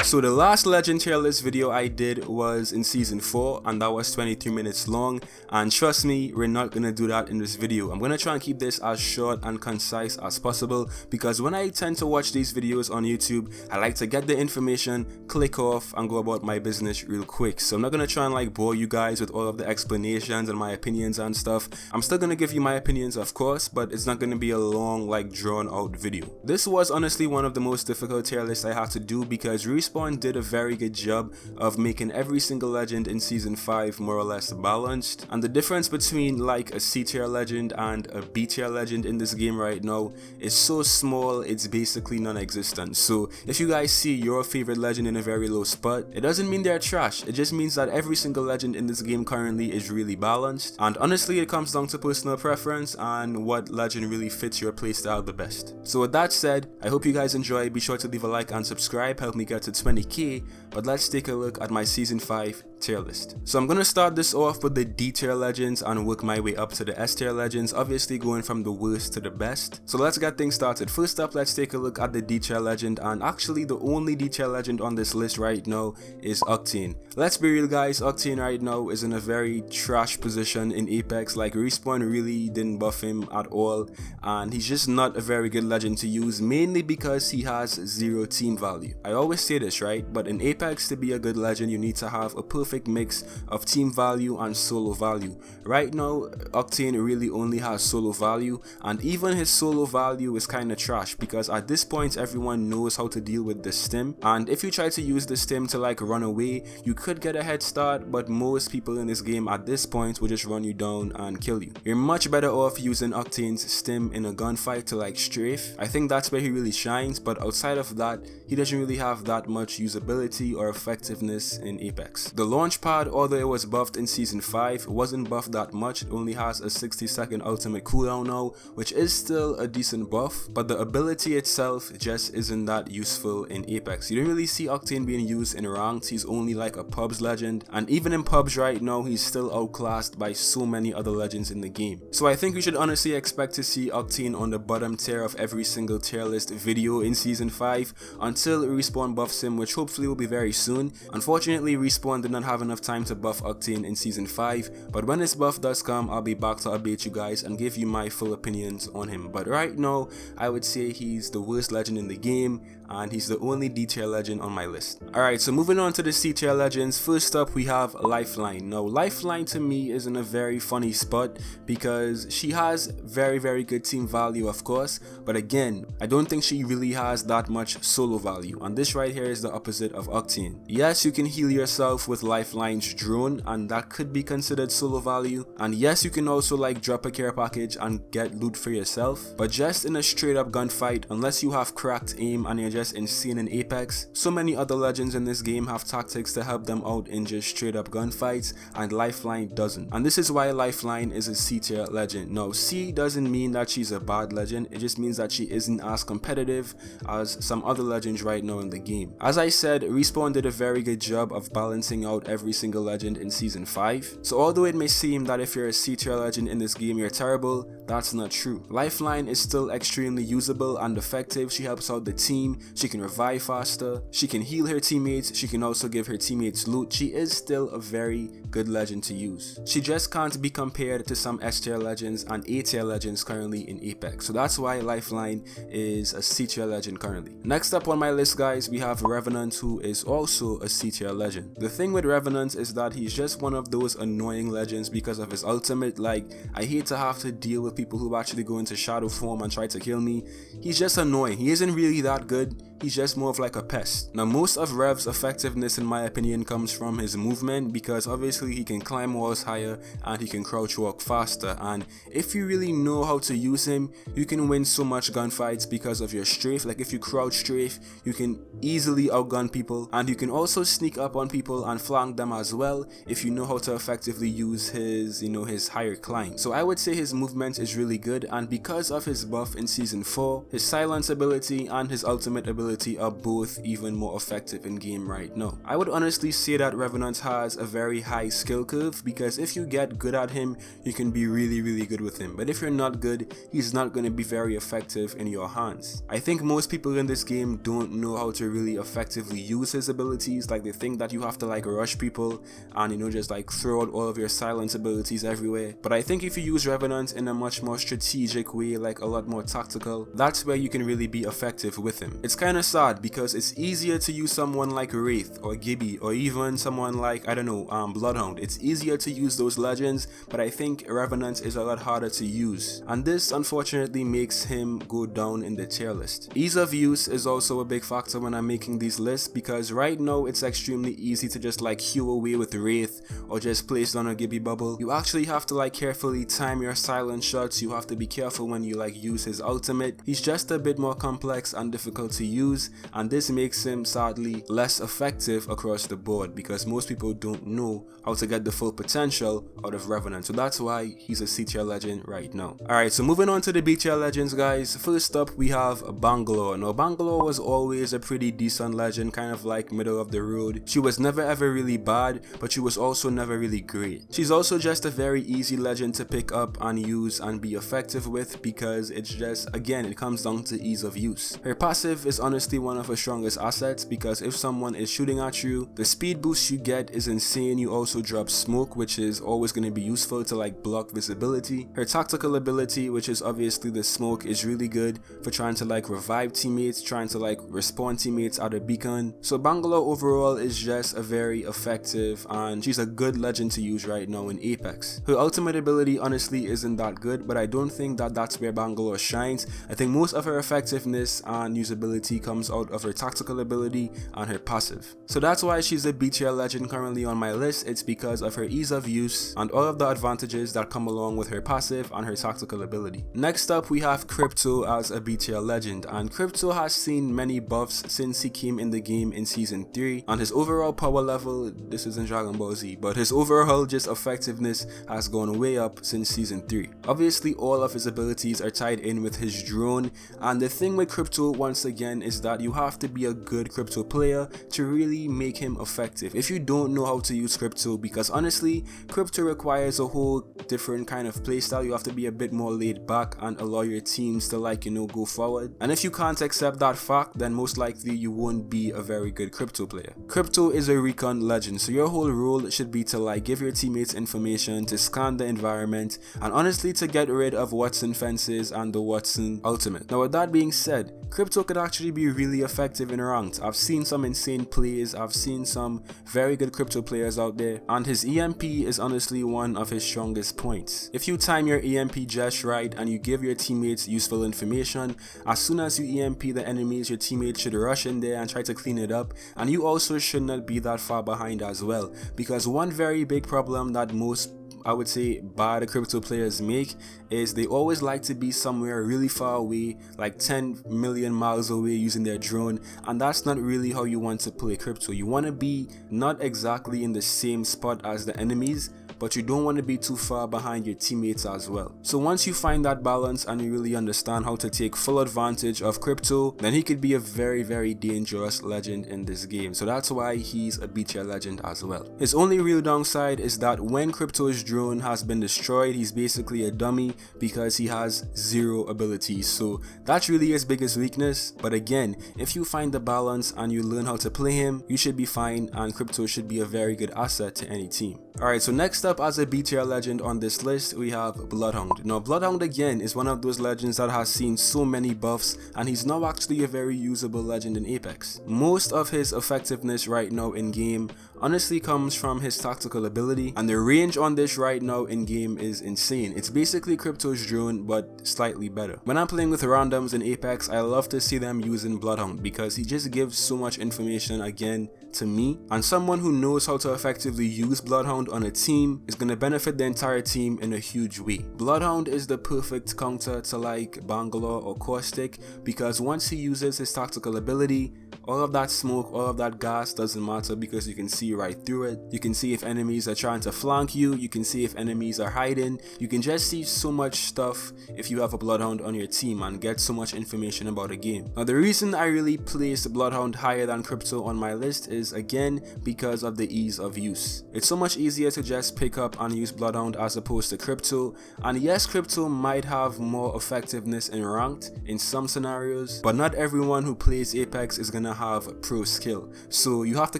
So the last legend tier list video I did was in season 4 and that was 23 minutes long, and trust me, we're not gonna do that in this video. I'm gonna try and keep this as short and concise as possible because when I tend to watch these videos on YouTube, I like to get the information, click off and go about my business real quick. So I'm not gonna try and like bore you guys with all of the explanations and my opinions and stuff. I'm still gonna give you my opinions, of course, but it's not gonna be a long like drawn out video. This was honestly one of the most difficult tier lists I had to do because Respawn did a very good job of making every single legend in season 5 more or less balanced, and the difference between like a C tier legend and a B tier legend in this game right now is so small it's basically non-existent. So if you guys see your favorite legend in a very low spot, it doesn't mean they're trash, it just means that every single legend in this game currently is really balanced, and honestly it comes down to personal preference and what legend really fits your playstyle the best. So with that said, I hope you guys enjoy. Be sure to leave a like and subscribe, help me get to 20k. But let's take a look at my season 5 tier list. So I'm gonna start this off with the D tier legends and work my way up to the S tier legends, obviously going from the worst to the best. So let's get things started. First up, let's take a look at the D tier legend, and actually the only D tier legend on this list right now is Octane. Let's be real guys, Octane right now is in a very trash position in Apex. Like Respawn really didn't buff him at all and he's just not a very good legend to use, mainly because he has 0 team value. I always say this, right? But in Apex, to be a good legend you need to have a perfect mix of team value and solo value. Right now Octane really only has solo value, and even his solo value is kinda trash because at this point everyone knows how to deal with the stim, and if you try to use the stim to like run away you could get a head start, but most people in this game at this point will just run you down and kill you. You're much better off using Octane's stim in a gunfight to like strafe. I think that's where he really shines, but outside of that he doesn't really have that much usability or effectiveness in Apex. The launch pad, although it was buffed in season 5, wasn't buffed that much. It only has a 60-second ultimate cooldown now, which is still a decent buff, but the ability itself just isn't that useful in Apex. You don't really see Octane being used in ranked. He's only like a pubs legend, and even in pubs right now he's still outclassed by so many other legends in the game. So I think we should honestly expect to see Octane on the bottom tier of every single tier list video in season 5 until Respawn buffs him, which hopefully will be very soon. Unfortunately Respawn did not have enough time to buff Octane in season 5, but when this buff does come I'll be back to update you guys and give you my full opinions on him. But right now I would say he's the worst legend in the game and he's the only D tier legend on my list. Alright, so moving on to the C tier legends. First up we have Lifeline. Now Lifeline to me is in a very funny spot because she has very good team value of course, but again I don't think she really has that much solo value, and this right here is the opposite of Octane. Yes, you can heal yourself with Lifeline's drone and that could be considered solo value, and yes you can also like drop a care package and get loot for yourself, but just in a straight up gunfight, unless you have cracked aim and you're just insane in Apex, so many other legends in this game have tactics to help them out in just straight up gunfights, and Lifeline doesn't, and this is why Lifeline is a C tier legend. Now C doesn't mean that she's a bad legend, it just means that she isn't as competitive as some other legends right now in the game. As I said, Respawn did a very good job of balancing out every single legend in season 5, so although it may seem that if you're a C tier legend in this game you're terrible, that's not true. Lifeline is still extremely usable and effective. She helps out the team, she can revive faster, she can heal her teammates, she can also give her teammates loot. She is still a very good legend to use. She just can't be compared to some S tier legends and A tier legends currently in Apex, so that's why Lifeline is a C tier legend currently. Next up on my list guys, we have Revenant, who is also a C tier legend. The thing with Revenant is that he's just one of those annoying legends because of his ultimate. Like, I hate to have to deal with people who actually go into shadow form and try to kill me. He's just annoying. He isn't really that good. He's just more of like a pest. Now most of Rev's effectiveness in my opinion comes from his movement, because obviously he can climb walls higher and he can crouch walk faster, and if you really know how to use him you can win so much gunfights because of your strafe. Like if you crouch strafe you can easily outgun people, and you can also sneak up on people and flank them as well if you know how to effectively use his his higher climb. So I would say his movement is really good, and because of his buff in season 4, his silence ability and his ultimate ability ability are both even more effective in game right now. I would honestly say that Revenant has a very high skill curve, because if you get good at him, you can be really good with him, but if you're not good, he's not going to be very effective in your hands. I think most people in this game don't know how to really effectively use his abilities. Like, they think that you have to like rush people and, you know, just like throw out all of your silence abilities everywhere. But I think if you use Revenant in a much more strategic way, like a lot more tactical, that's where you can really be effective with him. It's kind of sad because it's easier to use someone like Wraith or Gibby, or even someone like, I don't know, Bloodhound. It's easier to use those legends, but I think Revenant is a lot harder to use, and this unfortunately makes him go down in the tier list. Ease of use is also a big factor when I'm making these lists, because right now it's extremely easy to just like hew away with Wraith or just place down a Gibby bubble. You actually have to like carefully time your silent shots. You have to be careful when you like use his ultimate. He's just a bit more complex and difficult to use, and this makes him sadly less effective across the board, because most people don't know how to get the full potential out of Revenant. So that's why he's a C tier legend right now. Alright, so moving on to the B tier legends, guys. First up we have Bangalore. Now Bangalore was always a pretty decent legend, kind of like middle of the road. She was never ever really bad, but she was also never really great. She's also just a very easy legend to pick up and use and be effective with, because it's just, again, it comes down to ease of use. Her passive is honestly one of her strongest assets, because if someone is shooting at you, the speed boost you get is insane. You also drop smoke, which is always going to be useful to like block visibility. Her tactical ability, which is obviously the smoke, is really good for trying to like revive teammates, trying to like respawn teammates at a beacon. So Bangalore overall is just a very effective, and she's a good legend to use right now in Apex. Her ultimate ability honestly isn't that good, but I don't think that that's where Bangalore shines. I think most of her effectiveness and usability comes out of her tactical ability and her passive. So that's why she's a B tier legend currently on my list. It's because of her ease of use and all of the advantages that come along with her passive and her tactical ability. Next up we have Crypto as a B tier legend, and Crypto has seen many buffs since he came in the game in season 3, and his overall power level, this isn't Dragon Ball Z, but his overall just effectiveness has gone way up since season 3. Obviously all of his abilities are tied in with his drone, and the thing with Crypto once again is that you have to be a good Crypto player to really make him effective. If you don't know how to use Crypto, because honestly Crypto requires a whole different kind of playstyle, you have to be a bit more laid back and allow your teams to like, you know, go forward, and if you can't accept that fact, then most likely you won't be a very good Crypto player. Crypto is a recon legend, so your whole role should be to like give your teammates information, to scan the environment, and honestly to get rid of Watson fences and the Watson ultimate. Now with that being said, Crypto could actually be really effective in ranked. I've seen some insane plays, I've seen some very good Crypto players out there, and his EMP is honestly one of his strongest points. If you time your EMP just right and you give your teammates useful information, as soon as you EMP the enemies, your teammates should rush in there and try to clean it up, and you also should not be that far behind as well, because one very big problem that most, I would say, bad Crypto players make is they always like to be somewhere really far away, like 10 million miles away using their drone, and that's not really how you want to play Crypto. You want to be not exactly in the same spot as the enemies, but you don't want to be too far behind your teammates as well. So once you find that balance and you really understand how to take full advantage of Crypto, then he could be a very dangerous legend in this game. So that's why he's a B tier legend as well. His only real downside is that when Crypto's drone has been destroyed, he's basically a dummy because he has 0 abilities. So that's really his biggest weakness. But again, if you find the balance and you learn how to play him, you should be fine, and Crypto should be a very good asset to any team. Alright, so next up as a B tier legend on this list, we have Bloodhound. Now Bloodhound again is one of those legends that has seen so many buffs, and he's now actually a very usable legend in Apex. Most of his effectiveness right now in game honestly comes from his tactical ability, and the range on this right now in game is insane. It's basically Crypto's drone but slightly better. When I'm playing with randoms in Apex, I love to see them using Bloodhound because he just gives so much information again to me, and someone who knows how to effectively use Bloodhound on a team is going to benefit the entire team in a huge way. Bloodhound is the perfect counter to like Bangalore or Caustic, because once he uses his tactical ability, all of that smoke, all of that gas doesn't matter because you can see right through it. You can see if enemies are trying to flank you, you can see if enemies are hiding, you can just see so much stuff if you have a Bloodhound on your team and get so much information about a game. Now the reason I really placed Bloodhound higher than Crypto on my list is again because of the ease of use. It's so much easier to just pick up and use Bloodhound as opposed to Crypto, and yes, Crypto might have more effectiveness in ranked in some scenarios, but not everyone who plays Apex is gonna have pro skill, so you have to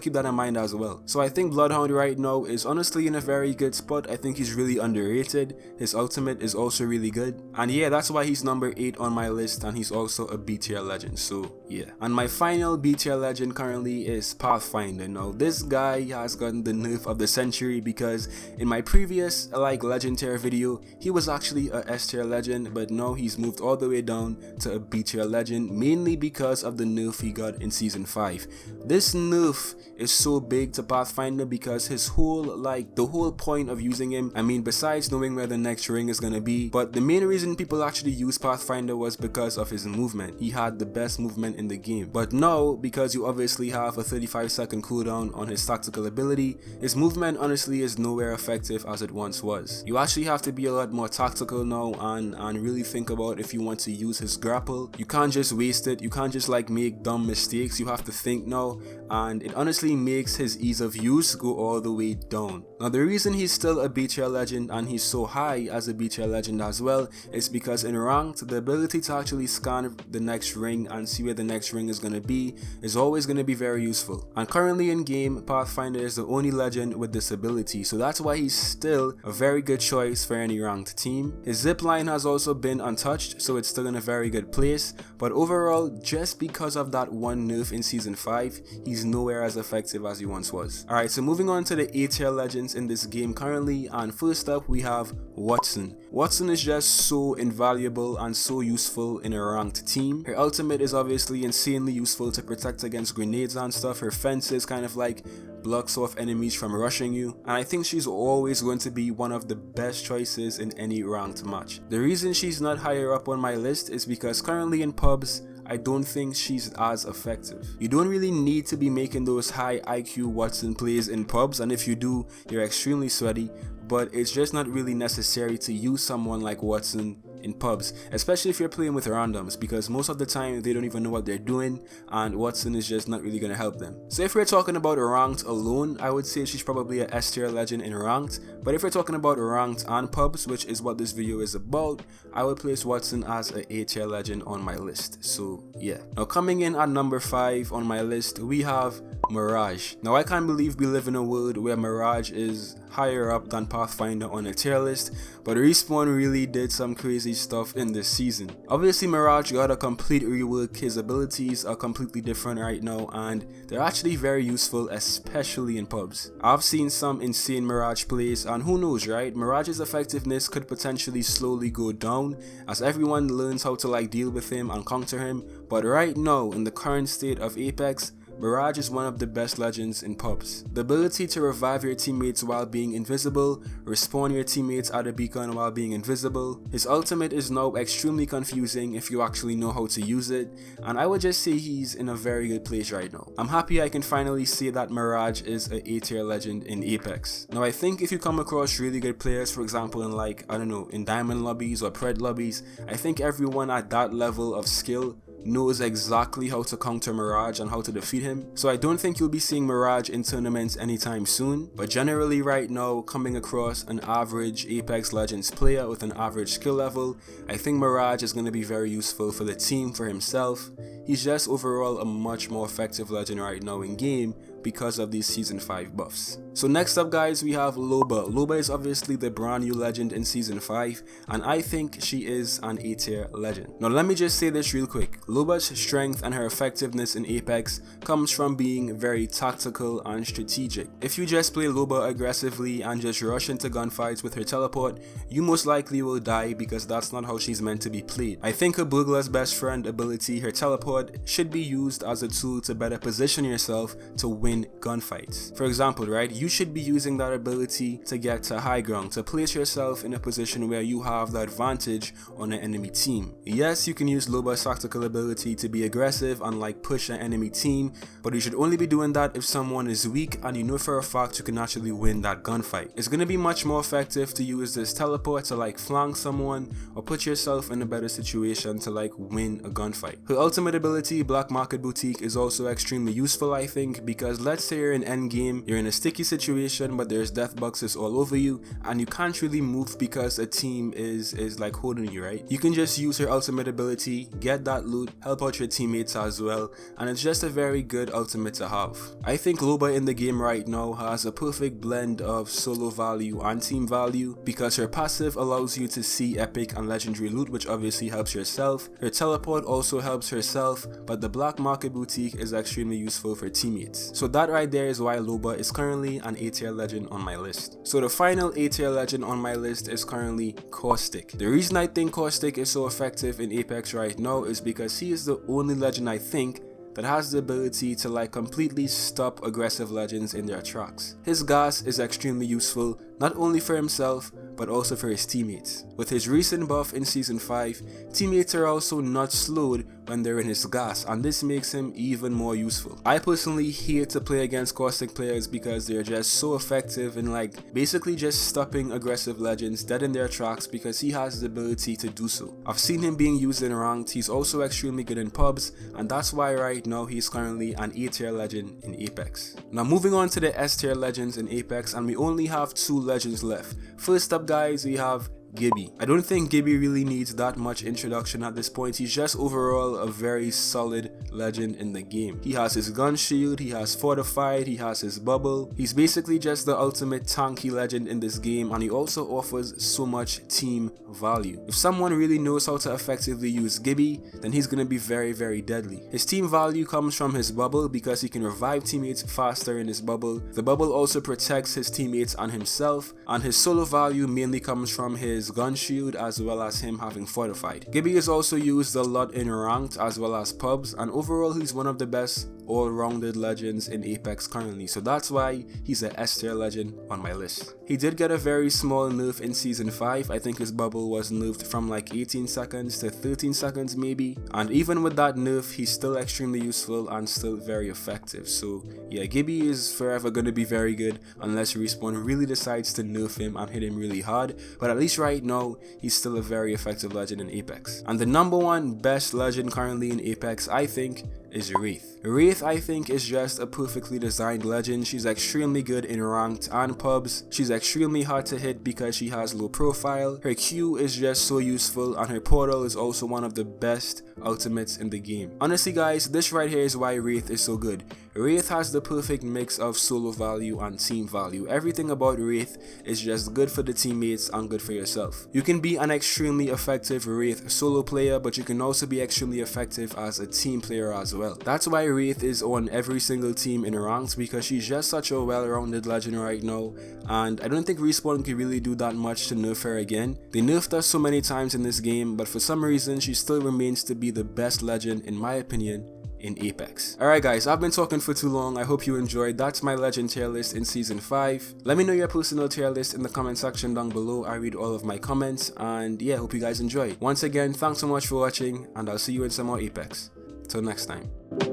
keep that in mind as well. So I think Bloodhound right now is honestly in a very good spot. I think he's really underrated. His ultimate is also really good, and yeah, that's why he's number 8 on my list, and he's also a B tier legend, so yeah. And my final B tier legend currently is Pathfinder. Now this guy has gotten the nerf of the century because in my previous like legend tier video he was actually a S tier legend, but now he's moved all the way down to a B tier legend, mainly because of the nerf he got in season 5. This nerf is so big to Pathfinder because his whole the whole point of using him, I mean besides knowing where the next ring is gonna be, but the main reason people actually use Pathfinder was because of his movement. He had the best movement in the game, but now because you obviously have a 35-second cooldown on his tactical ability, his movement honestly is nowhere effective as it once was. You actually have to be a lot more tactical now and really think about if you want to use his grapple. You can't just waste it, you can't just like make dumb mistakes, you have to think now, and it honestly makes his ease of use go all the way down. Now the reason he's still a B tier legend and he's so high as a B tier legend as well is because in ranked, the ability to actually scan the next ring and see where the next ring is going to be is always going to be very useful. And currently in game, Pathfinder is the only legend with this ability, so that's why he's still a very good choice for any ranked team. His zipline has also been untouched, so it's still in a very good place, but overall, just because of that one nerf in season 5, he's nowhere as effective as he once was. Alright, so moving on to the A tier legends in this game currently, and first up we have Watson. Watson is just so invaluable and so useful in a ranked team. Her ultimate is obviously insanely useful to protect against grenades and stuff. Her fences kind of like blocks off enemies from rushing you, and I think she's always going to be one of the best choices in any ranked match. The reason she's not higher up on my list is because currently in pubs, I don't think she's as effective. You don't really need to be making those high IQ Watson plays in pubs, and if you do, you're extremely sweaty, but it's just not really necessary to use someone like Watson in pubs, especially if you're playing with randoms, because most of the time they don't even know what they're doing and Watson is just not really going to help them. So if we're talking about ranked alone, I would say she's probably a S tier legend in ranked, but if we're talking about ranked and pubs, which is what this video is about, I would place Watson as a A tier legend on my list. So yeah. Now coming in at number 5 on my list, we have Mirage. Now I can't believe we live in a world where Mirage is higher up than Pathfinder on a tier list, but Respawn really did some crazy stuff in this season. Obviously Mirage got a complete rework, his abilities are completely different right now and they're actually very useful, especially in pubs. I've seen some insane Mirage plays, and who knows, right? Mirage's effectiveness could potentially slowly go down as everyone learns how to like deal with him and counter him, but right now in the current state of Apex, Mirage is one of the best legends in pubs. The ability to revive your teammates while being invisible, respawn your teammates at a beacon while being invisible. His ultimate is now extremely confusing if you actually know how to use it, and I would just say he's in a very good place right now. I'm happy I can finally say that Mirage is a A tier legend in Apex. Now I think if you come across really good players, for example in like, I don't know, in diamond lobbies or pred lobbies, I think everyone at that level of skill knows exactly how to counter Mirage and how to defeat him, so I don't think you'll be seeing Mirage in tournaments anytime soon. But generally right now, coming across an average Apex Legends player with an average skill level, I think Mirage is going to be very useful for the team, for himself. He's just overall a much more effective legend right now in game because of these season 5 buffs. So next up guys, we have Loba. Loba is obviously the brand new legend in season 5, and I think she is an A tier legend. Now let me just say this real quick. Loba's strength and her effectiveness in Apex comes from being very tactical and strategic. If you just play Loba aggressively and just rush into gunfights with her teleport, you most likely will die because that's not how she's meant to be played. I think her burglar's best friend ability, her teleport, should be used as a tool to better position yourself to win win gunfights. For example, right, you should be using that ability to get to high ground, to place yourself in a position where you have the advantage on an enemy team. Yes, you can use Loba's tactical ability to be aggressive and like push an enemy team, but you should only be doing that if someone is weak and you know for a fact you can actually win that gunfight. It's going to be much more effective to use this teleport to like flank someone or put yourself in a better situation to like win a gunfight. Her ultimate ability, Black Market Boutique, is also extremely useful, I think, because let's say you're in endgame, you're in a sticky situation but there's death boxes all over you and you can't really move because a team is like holding you, right? You can just use her ultimate ability, get that loot, help out your teammates as well, and it's just a very good ultimate to have. I think Loba in the game right now has a perfect blend of solo value and team value because her passive allows you to see epic and legendary loot, which obviously helps yourself. Her teleport also helps herself, but the Black Market Boutique is extremely useful for teammates. So that right there is why Loba is currently an A tier legend on my list. So the final A tier legend on my list is currently Caustic. The reason I think Caustic is so effective in Apex right now is because he is the only legend I think that has the ability to like completely stop aggressive legends in their tracks. His gas is extremely useful, not only for himself, but also for his teammates. With his recent buff in Season 5, teammates are also not slowed when they're in his gas, and this makes him even more useful. I personally hate to play against Caustic players because they're just so effective in like basically just stopping aggressive legends dead in their tracks because he has the ability to do so. I've seen him being used in ranked, he's also extremely good in pubs, and that's why right now he's currently an A tier legend in Apex. Now moving on to the S tier legends in Apex, and we only have 2 legends left. First up guys, we have Gibby. I don't think Gibby really needs that much introduction at this point. He's just overall a very solid legend in the game. He has his gun shield, he has fortified, he has his bubble. He's basically just the ultimate tanky legend in this game, and he also offers so much team value. If someone really knows how to effectively use Gibby, then he's gonna be very deadly. His team value comes from his bubble because he can revive teammates faster in his bubble. The bubble also protects his teammates and himself, and his solo value mainly comes from his gun shield as well as him having fortified. Gibby is also used a lot in ranked as well as pubs, and overall he's one of the best all-rounded legends in Apex currently, so that's why he's a S tier legend on my list. He did get a very small nerf in Season 5, I think his bubble was nerfed from like 18 seconds to 13 seconds maybe, and even with that nerf he's still extremely useful and still very effective. So yeah, Gibby is forever going to be very good unless Respawn really decides to nerf him and hit him really hard, but at least right now he's still a very effective legend in Apex. And the number one best legend currently in Apex, I think, is Wraith. Wraith, I think, is just a perfectly designed legend. She's extremely good in ranked and pubs. She's extremely hard to hit because she has low profile. Her Q is just so useful, and her portal is also one of the best ultimates in the game. Honestly guys, this right here is why Wraith is so good. Wraith has the perfect mix of solo value and team value. Everything about Wraith is just good for the teammates and good for yourself. You can be an extremely effective Wraith solo player, but you can also be extremely effective as a team player as well. That's why Wraith is on every single team in ranks, because she's just such a well-rounded legend right now, and I don't think Respawn can really do that much to nerf her again. They nerfed her so many times in this game, but for some reason she still remains to be the best legend in my opinion in Apex. Alright guys, I've been talking for too long. I hope you enjoyed. That's my legend tier list in Season 5. Let me know your personal tier list in the comment section down below. I read all of my comments, and yeah, hope you guys enjoy. Once again, thanks so much for watching, and I'll see you in some more Apex. Till next time.